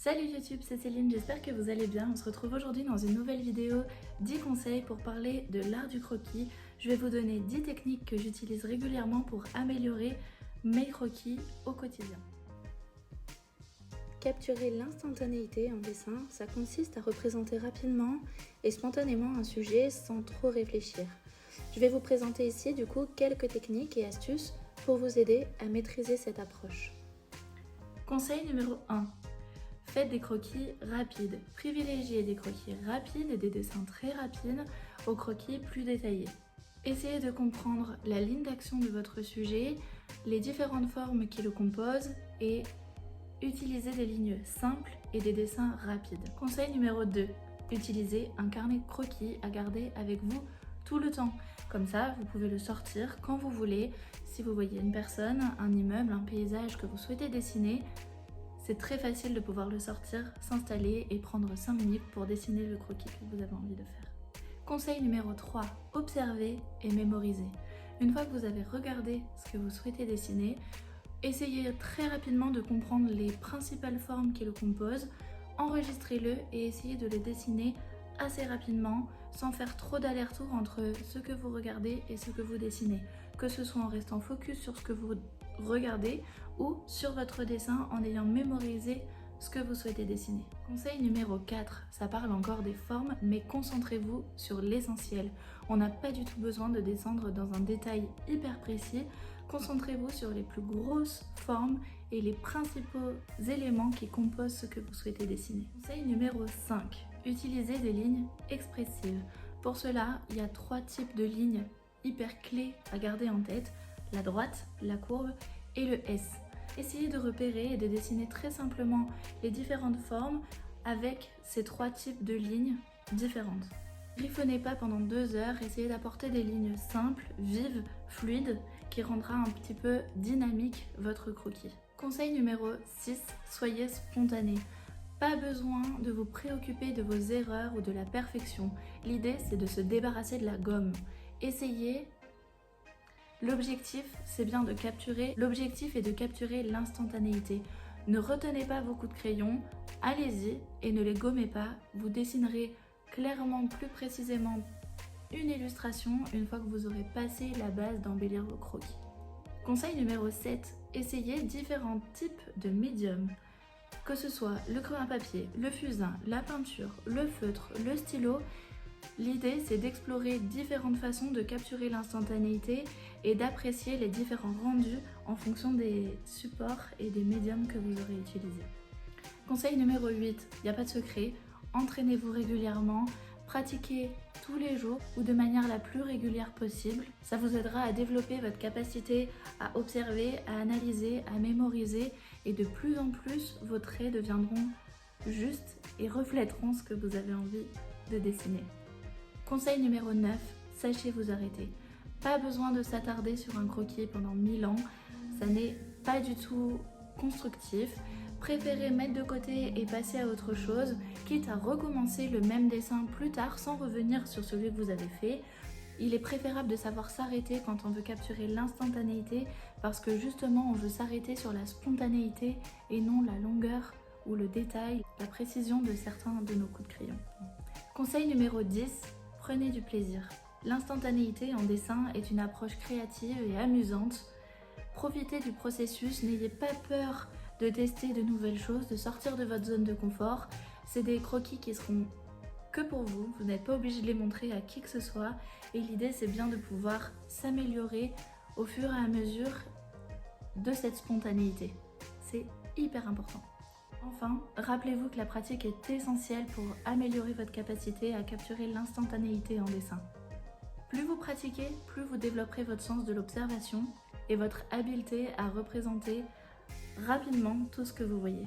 Salut YouTube, c'est Céline, j'espère que vous allez bien. On se retrouve aujourd'hui dans une nouvelle vidéo 10 conseils pour parler de l'art du croquis. Je vais vous donner 10 techniques que j'utilise régulièrement pour améliorer mes croquis au quotidien. Capturer l'instantanéité en dessin, ça consiste à représenter rapidement et spontanément un sujet sans trop réfléchir. Je vais vous présenter ici du coup quelques techniques et astuces pour vous aider à maîtriser cette approche. Conseil numéro 1. Faites des croquis rapides. Privilégiez des croquis rapides et des dessins très rapides aux croquis plus détaillés. Essayez de comprendre la ligne d'action de votre sujet, les différentes formes qui le composent et utilisez des lignes simples et des dessins rapides. Conseil numéro 2. Utilisez un carnet de croquis à garder avec vous tout le temps. Comme ça, vous pouvez le sortir quand vous voulez. Si vous voyez une personne, un immeuble, un paysage que vous souhaitez dessiner, c'est très facile de pouvoir le sortir, s'installer et prendre 5 minutes pour dessiner le croquis que vous avez envie de faire. Conseil numéro 3, observez et mémorisez. Une fois que vous avez regardé ce que vous souhaitez dessiner, essayez très rapidement de comprendre les principales formes qui le composent, enregistrez-le et essayez de le dessiner assez rapidement sans faire trop d'aller-retour entre ce que vous regardez et ce que vous dessinez, que ce soit en restant focus sur ce que vous regardez ou sur votre dessin en ayant mémorisé ce que vous souhaitez dessiner. Conseil numéro 4, ça parle encore des formes, mais concentrez-vous sur l'essentiel. On n'a pas du tout besoin de descendre dans un détail hyper précis. Concentrez-vous sur les plus grosses formes et les principaux éléments qui composent ce que vous souhaitez dessiner. Conseil numéro 5, utilisez des lignes expressives. Pour cela, il y a 3 types de lignes hyper clés à garder en tête: la droite, la courbe et le S. Essayez de repérer et de dessiner très simplement les différentes formes avec ces 3 types de lignes différentes. Griffonnez pas pendant 2 heures, essayez d'apporter des lignes simples, vives, fluides, qui rendra un petit peu dynamique votre croquis. Conseil numéro 6, soyez spontané. Pas besoin de vous préoccuper de vos erreurs ou de la perfection. L'idée, c'est de se débarrasser de la gomme. Essayez. L'objectif, c'est bien de capturer. L'objectif est de capturer l'instantanéité. Ne retenez pas vos coups de crayon, allez-y et ne les gommez pas. Vous dessinerez clairement, plus précisément, une illustration une fois que vous aurez passé la base d'embellir vos croquis. Conseil numéro 7, essayez différents types de médiums. Que ce soit le crayon à papier, le fusain, la peinture, le feutre, le stylo, l'idée c'est d'explorer différentes façons de capturer l'instantanéité et d'apprécier les différents rendus en fonction des supports et des médiums que vous aurez utilisés. Conseil numéro 8, il n'y a pas de secret, entraînez-vous régulièrement, pratiquez tous les jours ou de manière la plus régulière possible. Ça vous aidera à développer votre capacité à observer, à analyser, à mémoriser et de plus en plus vos traits deviendront justes et reflèteront ce que vous avez envie de dessiner. Conseil numéro 9, sachez vous arrêter. Pas besoin de s'attarder sur un croquis pendant 1000 ans, ça n'est pas du tout constructif. Préférez mettre de côté et passer à autre chose, quitte à recommencer le même dessin plus tard sans revenir sur celui que vous avez fait. Il est préférable de savoir s'arrêter quand on veut capturer l'instantanéité parce que justement on veut s'arrêter sur la spontanéité et non la longueur ou le détail, la précision de certains de nos coups de crayon. Conseil numéro 10, prenez du plaisir. L'instantanéité en dessin est une approche créative et amusante. Profitez du processus, n'ayez pas peur de tester de nouvelles choses, de sortir de votre zone de confort. C'est des croquis qui seront que pour vous, vous n'êtes pas obligé de les montrer à qui que ce soit et l'idée c'est bien de pouvoir s'améliorer au fur et à mesure de cette spontanéité. C'est hyper important. Enfin, rappelez-vous que la pratique est essentielle pour améliorer votre capacité à capturer l'instantanéité en dessin. Plus vous pratiquez, plus vous développerez votre sens de l'observation et votre habileté à représenter rapidement tout ce que vous voyez.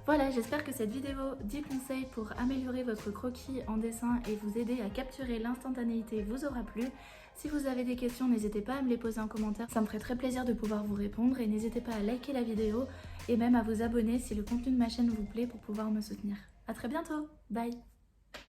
Voilà, j'espère que cette vidéo 10 conseils pour améliorer votre croquis en dessin et vous aider à capturer l'instantanéité vous aura plu. Si vous avez des questions, n'hésitez pas à me les poser en commentaire, ça me ferait très plaisir de pouvoir vous répondre et n'hésitez pas à liker la vidéo et même à vous abonner si le contenu de ma chaîne vous plaît pour pouvoir me soutenir. À très bientôt, bye!